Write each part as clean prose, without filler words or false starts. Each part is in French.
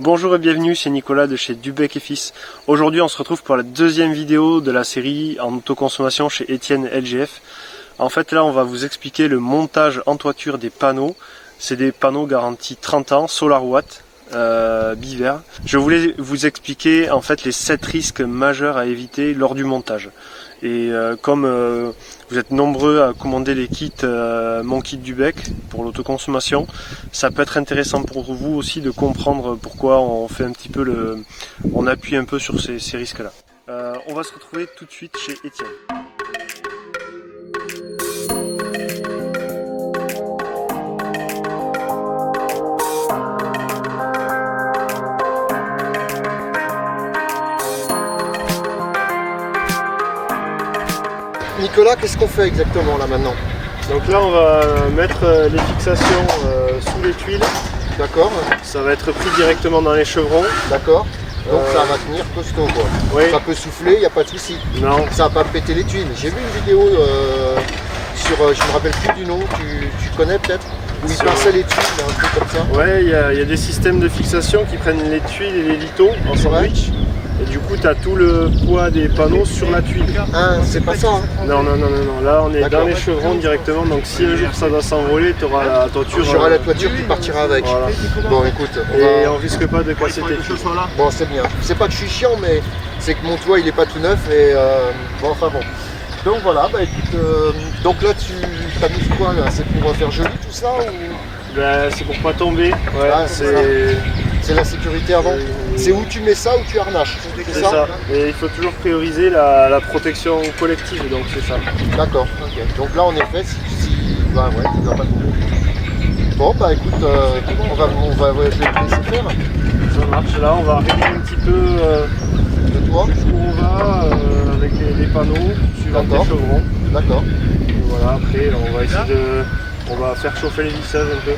Bonjour et bienvenue, c'est Nicolas de chez Dubec & Fils. Aujourd'hui on se retrouve pour la deuxième vidéo de la série en autoconsommation chez Etienne LGF. En fait là on va vous expliquer le montage en toiture des panneaux. C'est des panneaux garantis 30 ans, SolarWatt, bivers. Je voulais vous expliquer en fait les 7 risques majeurs à éviter lors du montage. Et comme vous êtes nombreux à commander les kits, mon kit Dubec pour l'autoconsommation, ça peut être intéressant pour vous aussi de comprendre pourquoi on fait un petit peu on appuie un peu sur ces risques-là. On va se retrouver tout de suite chez Etienne. Nicolas, qu'est-ce qu'on fait exactement là maintenant? Donc là on va mettre les fixations sous les tuiles. D'accord. Ça va être pris directement dans les chevrons. D'accord. Donc ça va tenir costaud quoi. Oui. Ça peut souffler, il n'y a pas de souci. Non. Ça va pas péter les tuiles. J'ai vu une vidéo sur, je me rappelle plus du nom, tu connais peut-être? Où il pinçait les tuiles, un truc comme ça. Ouais, il y a des systèmes de fixation qui prennent les tuiles et les litos en sandwich. Ouais. Et du coup, tu as tout le poids des panneaux sur la tuile. Ah, c'est pas ça hein. Non, là on est dans les chevrons directement, donc si un jour ça doit s'envoler, tu auras la toiture. J'aurai la toiture qui partira avec. Voilà. Bon écoute, on risque pas de casser tes tuiles. Bon c'est bien. C'est pas que je suis chiant, mais c'est que mon toit il est pas tout neuf et bon enfin bon. Donc voilà, bah écoute, donc là tu t'amuses quoi là? C'est pour faire joli tout ça ou... Ben, c'est pour pas tomber. Ouais, ah, c'est la sécurité avant. C'est où tu mets ça ou tu harnaches. C'est ça. Et il faut toujours prioriser la protection collective, donc c'est ça. D'accord. Okay. Donc là en effet, bah ouais, il va pas tomber. Bon bah écoute, on va laisser faire. Ça marche. Là, on va régler un petit peu le toit. Où on va avec les panneaux suivant les chevrons. D'accord. Voilà. Après, on va essayer on va faire chauffer les vissages un peu.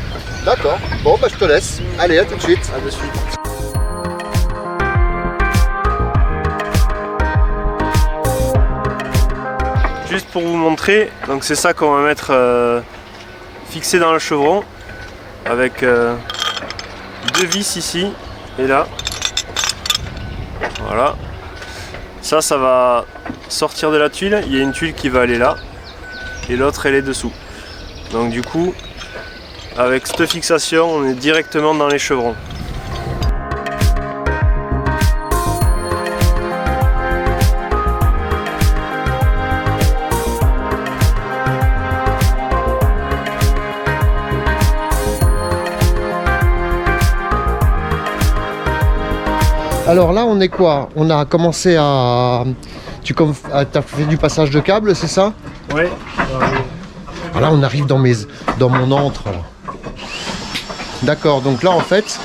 D'accord. Bon bah je te laisse. Allez, à tout de suite. À de suite. Juste pour vous montrer, donc c'est ça qu'on va mettre fixé dans le chevron avec 2 vis ici et là. Voilà. Ça va sortir de la tuile. Il y a une tuile qui va aller là et l'autre elle est dessous. Donc du coup, avec cette fixation, on est directement dans les chevrons. Alors là on est quoi? On a commencé à... T'as fait du passage de câble, c'est ça? Oui. Là on arrive dans mon antre. D'accord, donc là en fait,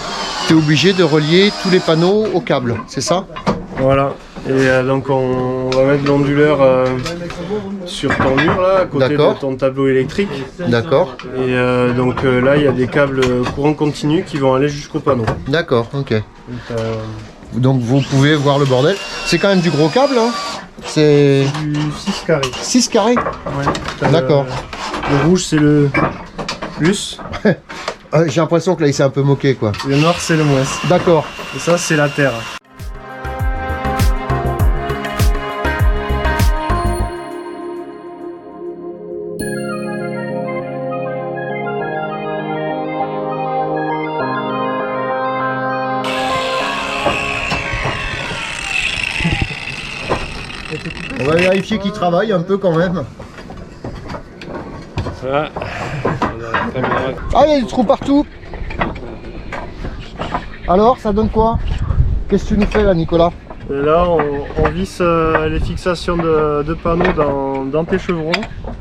tu es obligé de relier tous les panneaux au câble, c'est ça? Voilà. Et donc on va mettre l'onduleur sur ton mur là, à côté de ton tableau électrique. D'accord. Et donc là il y a des câbles courant continu qui vont aller jusqu'au panneau. D'accord, ok. Donc vous pouvez voir le bordel. C'est quand même du gros câble hein? C'est du 6 carrés. 6 carrés? Ouais. D'accord. Le rouge c'est le plus. J'ai l'impression que là il s'est un peu moqué quoi. Le noir c'est le moins. D'accord. Et ça c'est la terre. On va vérifier qu'il travaille un peu quand même. Voilà. Ah, il y a des trous partout. Alors, ça donne quoi? Qu'est-ce que tu nous fais là, Nicolas? Et là, on visse les fixations de panneaux dans tes chevrons.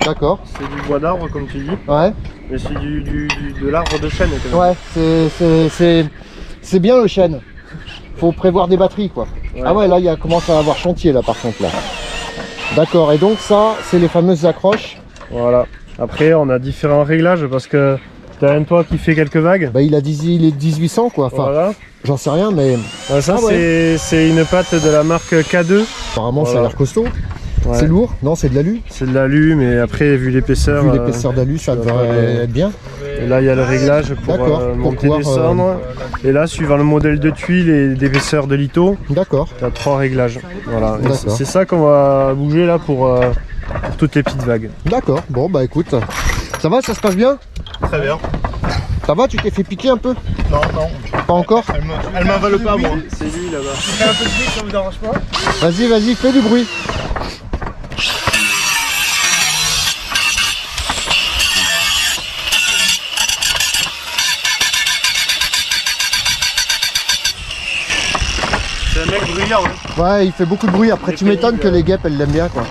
D'accord. C'est du bois d'arbre, comme tu dis. Ouais. Mais c'est de l'arbre de chêne. Quand même. Ouais, c'est bien le chêne. Faut prévoir des batteries, quoi. Ouais. Ah ouais, là, il commence à avoir chantier, là, par contre, là. D'accord, et donc ça, c'est les fameuses accroches. Voilà. Après, on a différents réglages parce que t'as un toit qui fait quelques vagues. Bah, il est 1800 quoi. Enfin, voilà. J'en sais rien, mais... Ouais, ça, c'est une patte de la marque K2. Apparemment, voilà. Ça a l'air costaud. Ouais. C'est lourd? Non, c'est de l'alu. C'est de l'alu, mais après, vu l'épaisseur... Vu l'épaisseur d'alu, ça devrait être bien. Et là il y a le réglage pour monter, descendre. Et là suivant le modèle de tuile et d'épaisseur de litho, d'accord, il y a 3 réglages. Voilà. C'est ça qu'on va bouger là pour toutes les petites vagues. D'accord, bon bah écoute, ça va, ça se passe bien? Très bien. Ça va, tu t'es fait piquer un peu? Non, non. Pas encore? Elle m'avale pas moi. C'est lui là-bas. Je fais un peu de bruit, ça vous dérange pas? Vas-y, vas-y, fais du bruit. C'est un mec bruyant. Hein. Ouais, il fait beaucoup de bruit. Après, tu m'étonnes que les guêpes, elles l'aiment bien, quoi.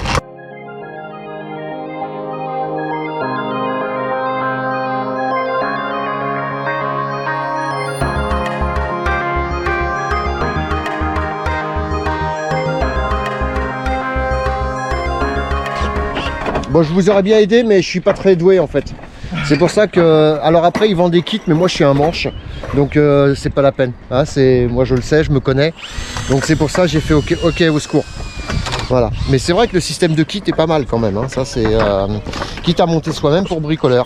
Bon, je vous aurais bien aidé, mais je suis pas très doué en fait. C'est pour ça que... Alors après, ils vendent des kits, mais moi je suis un manche. Donc c'est pas la peine. Hein, moi je le sais, je me connais. Donc c'est pour ça que j'ai fait OK au secours. Voilà. Mais c'est vrai que le système de kit est pas mal quand même. Hein. Ça c'est... quitte à monter soi-même pour bricoleur.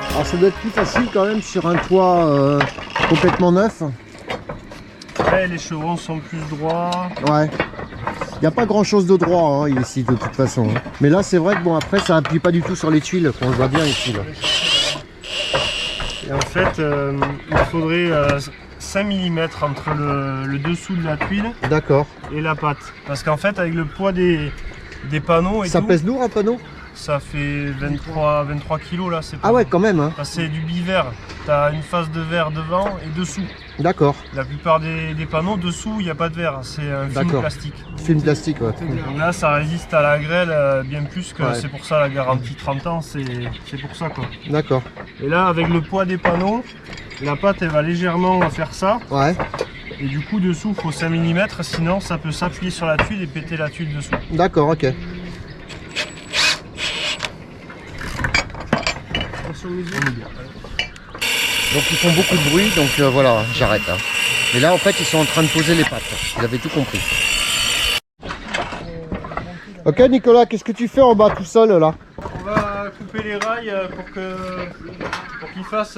Alors ça doit être plus facile quand même sur un toit complètement neuf. Ouais, les chevrons sont plus droits. Ouais. Il n'y a pas grand chose de droit hein, ici de toute façon. Hein. Mais là c'est vrai que bon après ça appuie pas du tout sur les tuiles, on le voit bien ici. Là. Et en fait il faudrait 5 mm entre le dessous de la tuile et la pâte. Parce qu'en fait avec le poids des panneaux et ça tout, pèse lourd un panneau? ça fait 23 kg là. Ah ouais quand même hein. C'est du biverre. Tu as une face de verre devant et dessous. D'accord. La plupart des panneaux dessous il n'y a pas de verre, c'est un film plastique. Film plastique ouais. Donc là ça résiste à la grêle bien plus que c'est pour ça la garantie 30 ans, c'est pour ça quoi. D'accord. Et là avec le poids des panneaux, la pâte elle va légèrement faire ça. Ouais. Et du coup dessous il faut 5 mm sinon ça peut s'appuyer sur la tuile et péter la tuile dessous. D'accord, ok. Donc ils font beaucoup de bruit, donc voilà, j'arrête. Hein. Et là en fait ils sont en train de poser les pattes, vous avez tout compris. Ok Nicolas, qu'est-ce que tu fais en bas tout seul là? On va couper les rails pour qu'ils fassent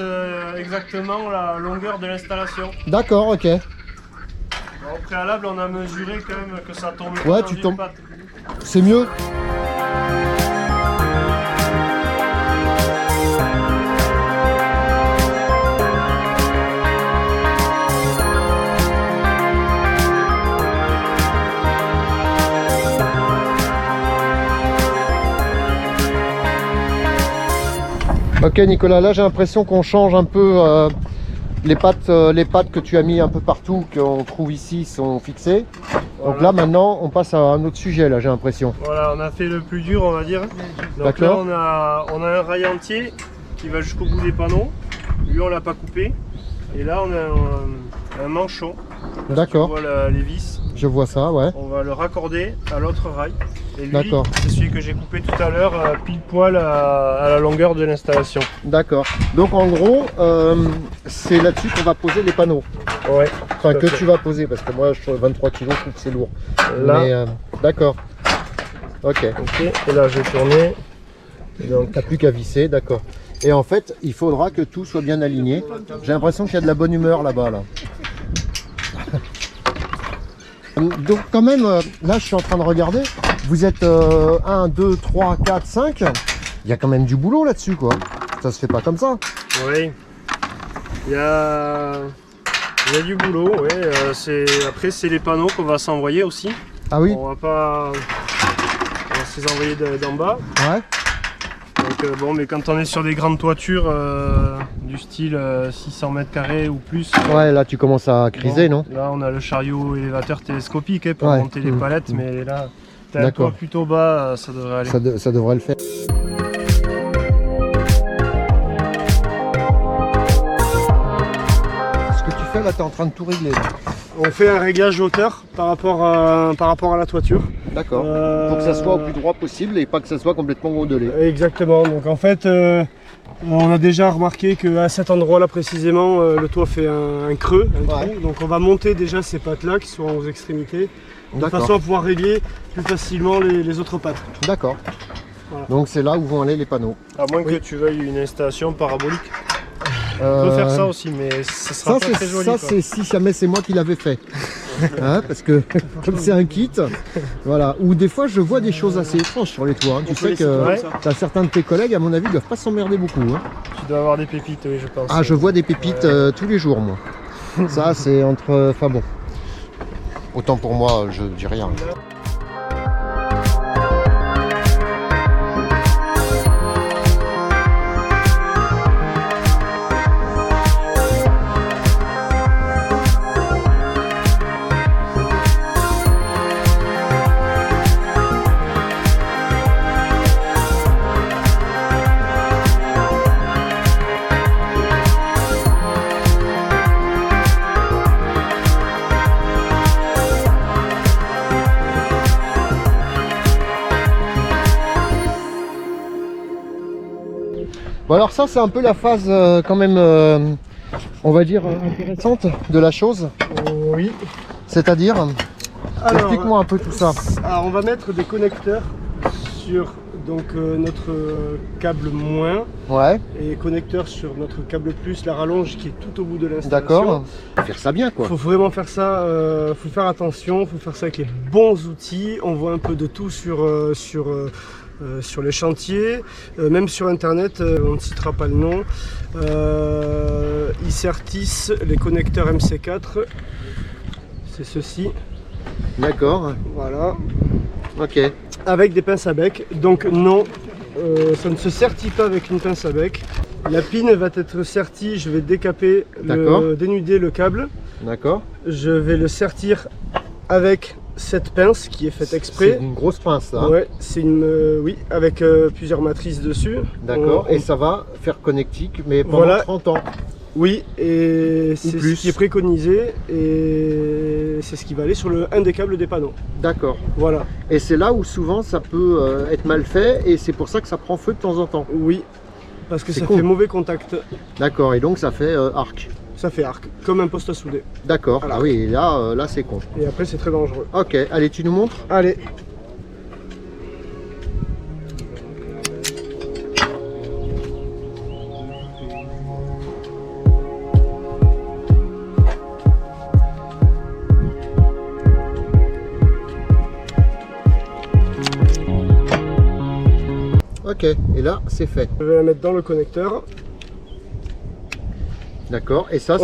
exactement la longueur de l'installation. D'accord, ok. Au préalable on a mesuré quand même que ça tombe ouais, dans tu une tombes. patte. C'est mieux. Ok Nicolas, là j'ai l'impression qu'on change un peu les pattes que tu as mis un peu partout, qu'on trouve ici, sont fixées. Voilà. Donc là maintenant on passe à un autre sujet là j'ai l'impression. Voilà, on a fait le plus dur on va dire. Donc là on a un rail entier qui va jusqu'au bout des panneaux. Lui on l'a pas coupé. Et là on a un manchon. D'accord. Tu vois les vis. Je vois ça, ouais. On va le raccorder à l'autre rail. Et lui, c'est celui que j'ai coupé tout à l'heure, pile poil à la longueur de l'installation. D'accord. Donc en gros, c'est là-dessus qu'on va poser les panneaux. Ouais. Enfin que tu vas poser, parce que moi je trouve 23 kg, je trouve que c'est lourd. Là. Mais d'accord. Ok. Ok. Et là je vais tourner. Donc t'as plus qu'à visser, d'accord. Et en fait, il faudra que tout soit bien aligné. J'ai l'impression qu'il y a de la bonne humeur là-bas là. Donc quand même, là je suis en train de regarder, vous êtes 1, 2, 3, 4, 5, il y a quand même du boulot là-dessus quoi, ça se fait pas comme ça. Oui, il y a du boulot, ouais. Après c'est les panneaux qu'on va s'envoyer aussi. Ah oui. On va se les envoyer d'en bas. Ouais. Donc bon, mais quand on est sur des grandes toitures du style 600 mètres carrés ou plus. Ouais, là tu commences à criser, bon, non? Là on a le chariot élévateur télescopique pour monter les palettes, mais là t'as un toit plutôt bas, ça devrait aller. Ça devrait le faire. Ce que tu fais là, tu es en train de tout régler. Là. On fait un réglage hauteur par rapport à la toiture. D'accord. Pour que ça soit au plus droit possible et pas que ça soit complètement modelé. Exactement. Donc en fait, on a déjà remarqué qu'à cet endroit-là précisément, le toit fait un creux, un trou. Donc on va monter déjà ces pattes-là qui sont aux extrémités de façon à pouvoir régler plus facilement les autres pattes. D'accord. Voilà. Donc c'est là où vont aller les panneaux. À moins que tu veuilles une installation parabolique. On peut faire ça aussi, mais ce sera pas très joli. Ça, c'est si jamais c'est moi qui l'avais fait. Hein, parce que comme c'est un kit, voilà. Ou des fois, je vois des choses assez étranges sur les toits. Hein. Tu sais que tu as certains de tes collègues, à mon avis, ne doivent pas s'emmerder beaucoup. Hein. Tu dois avoir des pépites, oui, je pense. Ah, je vois des pépites tous les jours, moi. Ça, c'est entre... Enfin bon. Autant pour moi, je dis rien. Bon alors ça c'est un peu la phase quand même on va dire intéressante de la chose. Oui. C'est-à-dire, explique-moi un peu tout ça. Alors on va mettre des connecteurs sur donc, notre câble moins et connecteurs sur notre câble plus, la rallonge qui est tout au bout de l'installation. D'accord. Faut faire ça bien quoi. Faut vraiment faire ça, faut faire attention, faut faire ça avec les bons outils. On voit un peu de tout sur les chantiers, même sur internet, on ne citera pas le nom. Icertis, les connecteurs MC4, c'est ceci. D'accord. Voilà. Ok. Avec des pinces à bec. Donc non, ça ne se sertit pas avec une pince à bec. La pine va être sertie, je vais décaper, dénuder le câble. D'accord. Je vais le sertir avec cette pince qui est faite exprès. C'est une grosse pince là. Ouais, c'est une oui, avec plusieurs matrices dessus. D'accord. Et ça va faire connectique, mais pendant 30 ans. Oui, et c'est ce qui est préconisé et c'est ce qui va aller sur un des câbles des panneaux. D'accord. Voilà. Et c'est là où souvent ça peut être mal fait et c'est pour ça que ça prend feu de temps en temps. Oui, parce que ça fait mauvais contact. D'accord, et donc ça fait arc. Ça fait arc, comme un poste à souder. D'accord, ah oui, et là c'est con. Et après c'est très dangereux. Ok, allez, tu nous montres? Allez. Ok, et là c'est fait. Je vais la mettre dans le connecteur. D'accord, et ça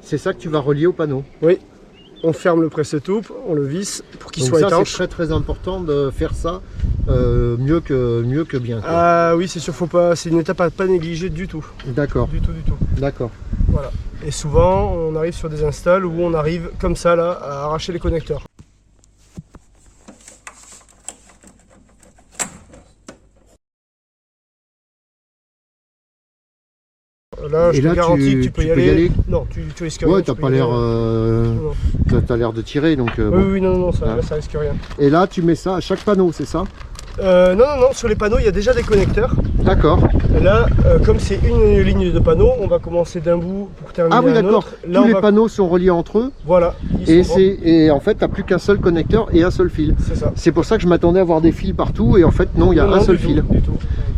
c'est ça que tu vas relier au panneau. Oui, on ferme le presse-toupe, on le visse pour qu'il soit étanche. C'est très important de faire ça mieux que bien. Quoi. Ah oui, c'est sûr, faut pas, c'est une étape à pas négliger du tout. D'accord. Du tout. D'accord. Voilà. Et souvent, on arrive sur des installs où on arrive comme ça là à arracher les connecteurs. Là, je te garantis que tu peux y aller. Non, tu risques rien. Ouais, t'as pas l'air. T'as l'air de tirer donc. Oui, non, ça risque rien. Et là, tu mets ça à chaque panneau, c'est ça? Non, sur les panneaux, il y a déjà des connecteurs. D'accord. Là, comme c'est une ligne de panneaux, on va commencer d'un bout pour terminer. Ah oui, d'accord. Tous les panneaux sont reliés entre eux. Voilà. Et en fait, tu n'as plus qu'un seul connecteur et un seul fil. C'est ça. C'est pour ça que je m'attendais à avoir des fils partout et en fait, non, il y a un seul fil.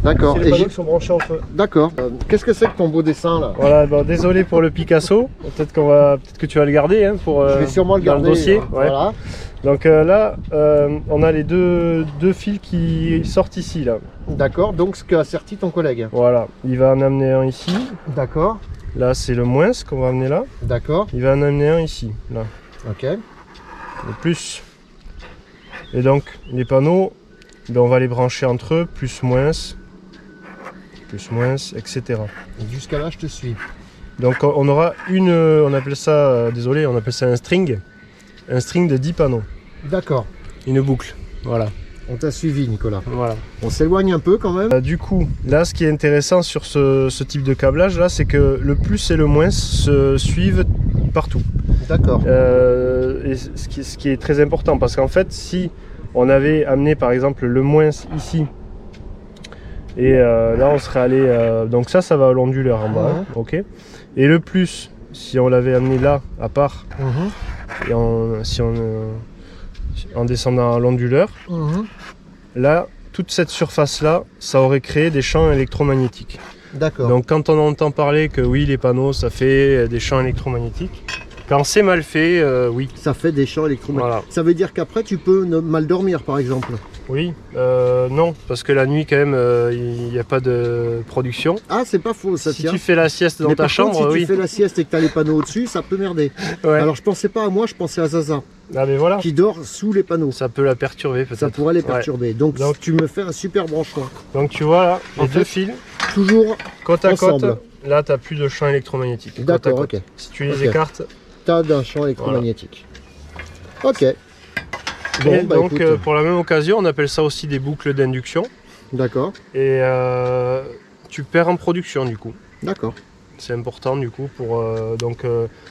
D'accord. C'est les panneaux qui sont branchés entre eux. D'accord. Qu'est-ce que c'est que ton beau dessin là? Voilà, bon, désolé pour le Picasso. Peut-être que tu vas le garder hein, pour. Je vais sûrement le garder dans le dossier. Voilà. Donc là, on a les deux fils qui sortent ici là. D'accord, donc ce qu'a asserti ton collègue. Voilà, il va en amener un ici. D'accord. Là, c'est le moins qu'on va amener là. D'accord. Il va en amener un ici, là. Ok. Le plus. Et donc, les panneaux, ben, on va les brancher entre eux, plus, moins, etc. Jusqu'à là, je te suis. Donc, on aura on appelle ça, désolé, on appelle ça un string de 10 panneaux. D'accord. Une boucle, voilà. On t'a suivi, Nicolas. Voilà. On s'éloigne un peu quand même. Du coup, là, ce qui est intéressant sur ce type de câblage, là, c'est que le plus et le moins se suivent partout. D'accord. Et ce qui est très important, parce qu'en fait, si on avait amené, par exemple, le moins ici, et là, on serait allé... donc ça va à l'onduleur en bas, hein, ok. Et le plus, si on l'avait amené là, à part, et si on en descendant à l'onduleur, là, toute cette surface-là, ça aurait créé des champs électromagnétiques. D'accord. Donc quand on entend parler que oui, les panneaux, ça fait des champs électromagnétiques, quand c'est mal fait, oui. Ça fait des champs électromagnétiques. Voilà. Ça veut dire qu'après, tu peux mal dormir, par exemple? Oui, non, parce que la nuit, quand même, il n'y a pas de production. Ah, c'est pas faux, ça Si tient. tu fais la sieste dans Mais ta par chambre, contre, si oui. tu fais la sieste et que tu as les panneaux au-dessus, ça peut merder. Ouais. Alors, je pensais pas à moi, je pensais à Zaza, Ah, mais voilà, qui dort sous les panneaux. ça peut la perturber peut-être. Ça pourrait les Ouais. perturber. Donc, Donc- tu me fais un super branchement. Donc tu vois là, En les deux fait, fils, Toujours côte à côte, ensemble. là tu n'as plus de champ électromagnétique. côte à D'accord, côte. ok. Si tu les Ok. écartes. tas d'un champ électromagnétique. Ok. Bon, Et bah donc écoute. pour la même occasion, on appelle ça aussi des boucles d'induction. D'accord, Et tu perds en production du coup. d'accord. C'est important du coup pour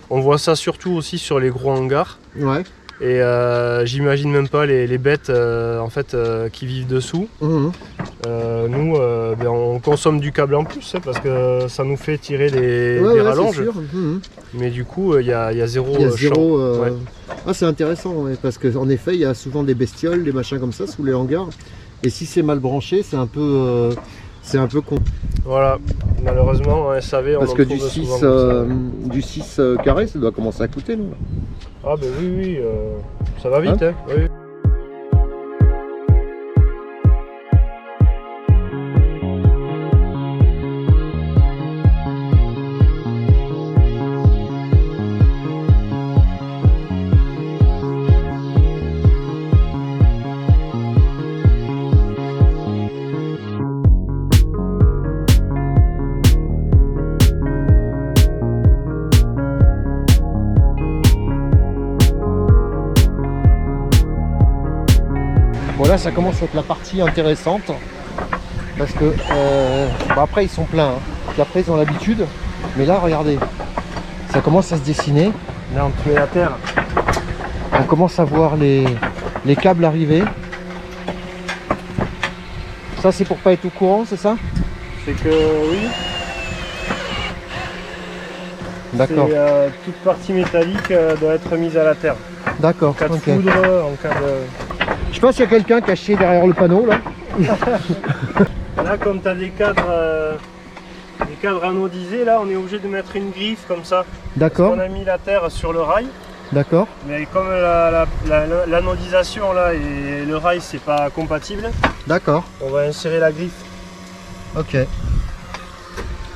on voit ça surtout aussi sur les gros hangars. Ouais. Et j'imagine même pas les bêtes en fait qui vivent dessous. Mhm. Nous ben, on consomme du câble en plus hein, parce que ça nous fait tirer des Ouais, rallonges. c'est sûr. Mhm. Mais du coup il y a zéro Il y a champ. zéro. Ouais. Ah, c'est intéressant, ouais, parce qu'en effet, il y a souvent des bestioles, des machins comme ça sous les hangars. Et si c'est mal branché, c'est un peu con. Voilà, malheureusement en SAV on Parce en que trouve du 6, souvent comme ça. du 6 carré, ça doit commencer à coûter, non? Ah ben oui, ça va vite hein. Oui. Bon, là, ça commence à être la partie intéressante. Parce que, bon, après, ils sont pleins. Hein. Puis après, ils ont l'habitude. Mais là, regardez. Ça commence à se dessiner. Là on te met la terre. On commence à voir les câbles arriver. Ça, c'est pour pas être au courant, c'est ça? C'est que oui, D'accord. c'est, toute partie métallique doit être mise à la terre. D'accord. En cas de Ok. foudre, en cas de... Je sais pas s'il y a quelqu'un caché derrière le panneau, là. Là comme tu as des cadres anodisés, là on est obligé de mettre une griffe comme ça. D'accord. On a mis la terre sur le rail, D'accord. mais comme l'anodisation là et le rail c'est pas compatible, D'accord. on va insérer la griffe. Ok.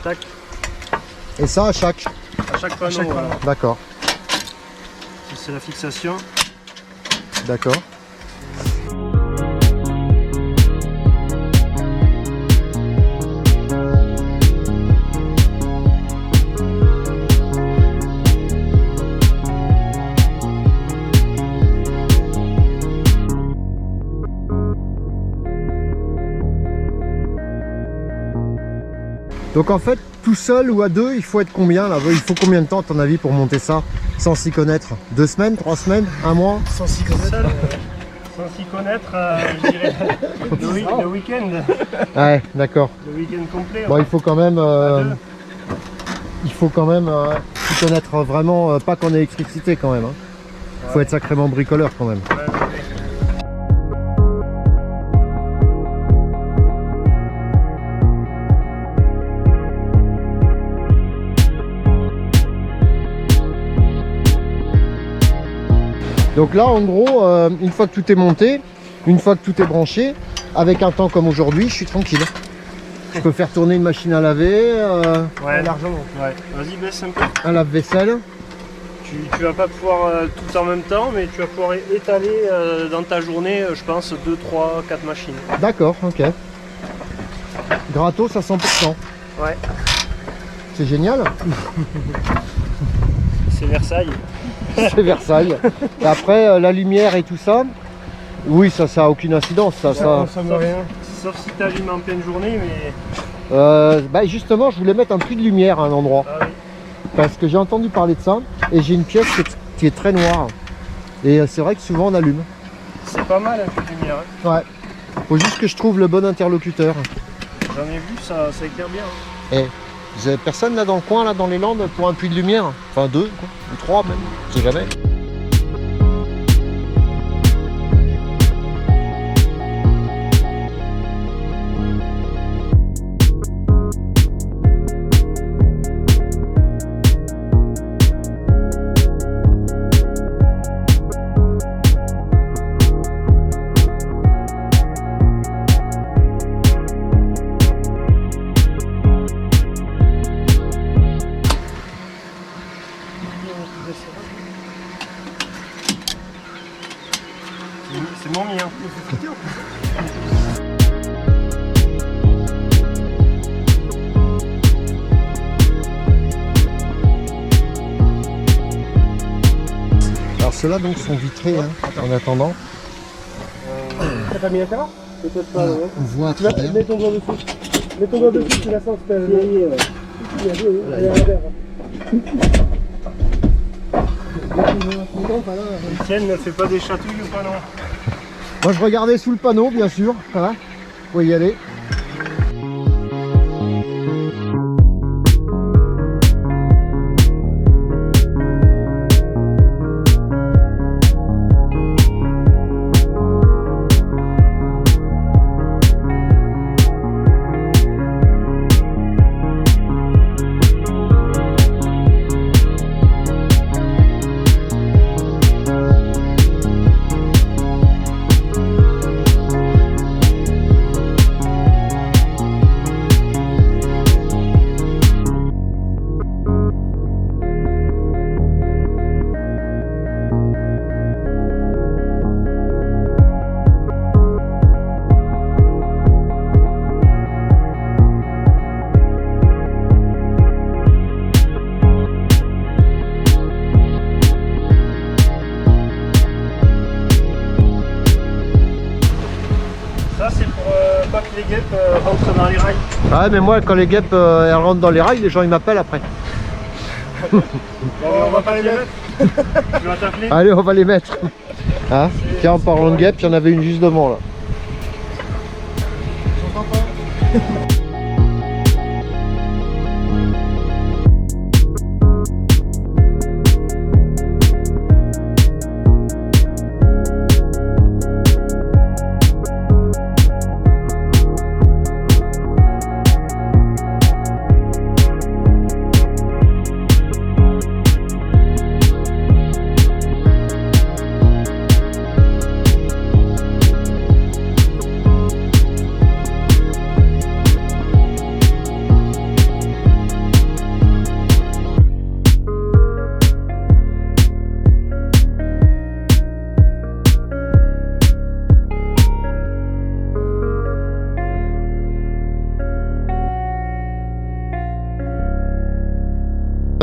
Tac, Et ça à chaque. à chaque panneau. chaque voilà. D'accord. Ça, c'est la fixation. D'accord. Donc en fait, tout seul ou à deux, il faut être combien là? Il faut combien de temps à ton avis pour monter ça sans s'y connaître? 2 semaines, 3 semaines, 1 mois? Sans s'y connaître, je dirais le week-end. Ouais, d'accord. Le week-end complet. Bon, il faut quand même, à deux. s'y connaître vraiment, pas qu'en électricité quand même. Il faut être sacrément bricoleur quand même. Ouais, ouais. Donc là, en gros, une fois que tout est monté, une fois que tout est branché, avec un temps comme aujourd'hui, je suis tranquille. Je peux faire tourner une machine à laver, Ouais, largement. Ouais. Vas-y, baisse un peu. un lave-vaisselle. Tu vas pas pouvoir tout en même temps, mais tu vas pouvoir étaler dans ta journée, je pense, 2, 3, 4 machines. D'accord, ok. Gratos à 100%. Ouais. C'est génial. C'est Versailles. C'est Versailles. Et après, la lumière et tout ça, oui, ça a aucune incidence. Ça. consomme rien. Sauf si tu allumes en pleine journée, mais... Bah justement, je voulais mettre un puits de lumière à un endroit. Ah oui. Parce que j'ai entendu parler de ça. Et j'ai une pièce qui est très noire. Et c'est vrai que souvent on allume. C'est pas mal un peu de lumière. Hein. Ouais. Faut juste que je trouve le bon interlocuteur. J'en ai vu, ça éclaire bien. Hein. Vous avez personne là dans le coin, là dans les Landes, pour un puits de lumière? Enfin 2, quoi. Ou 3 même, je sais jamais. ceux-là donc sont vitrés hein, en attendant. T'as pas mis la caméra? Peut-être pas. Voilà, on voit à travers. Mets ton doigt dessus. Mets ton doigt dessus, tu la sens. Allez, Etienne ne fait pas des chatouilles ou pas, non? Moi je regardais sous le panneau bien sûr, voilà. Vous pouvez y aller. Pas que les guêpes rentrent dans les rails. Ouais mais moi quand les guêpes elles rentrent dans les rails, les gens ils m'appellent après. Bon, on va pas les mettre. Tu vas t'appeler. Allez on va les mettre. Hein, tiens en parlant de guêpes, il y en avait une juste devant là. J'entends pas.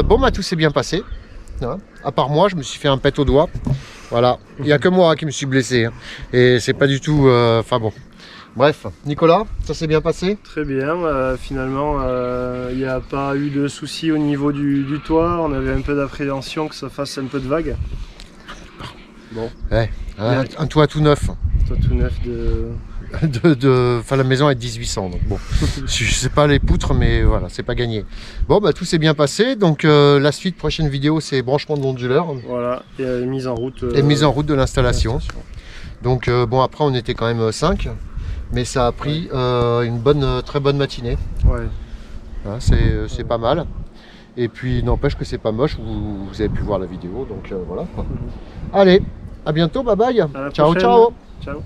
Bon bah tout s'est bien passé, hein. À part moi je me suis fait un pet au doigt, voilà, il n'y a que moi qui me suis blessé hein. Et c'est pas du tout, enfin bon, bref, Nicolas, ça s'est bien passé? Très bien, finalement il n'y a pas eu de soucis au niveau du toit, on avait un peu d'appréhension que ça fasse un peu de vague. Bon, ouais, un toit tout neuf. Toit tout neuf Enfin la maison est de 1800 donc bon je sais pas les poutres mais voilà c'est pas gagné. Bon bah tout s'est bien passé donc la suite prochaine vidéo c'est branchement de l'onduleur. Voilà et mise en route. Et mise en route de l'installation. Donc bon après on était quand même 5 mais ça a pris une très bonne matinée. Ouais. Hein, c'est pas mal. Et puis n'empêche que c'est pas moche, vous avez pu voir la vidéo donc voilà quoi. Allez à bientôt, bye bye. À la ciao prochaine. ciao. Ciao.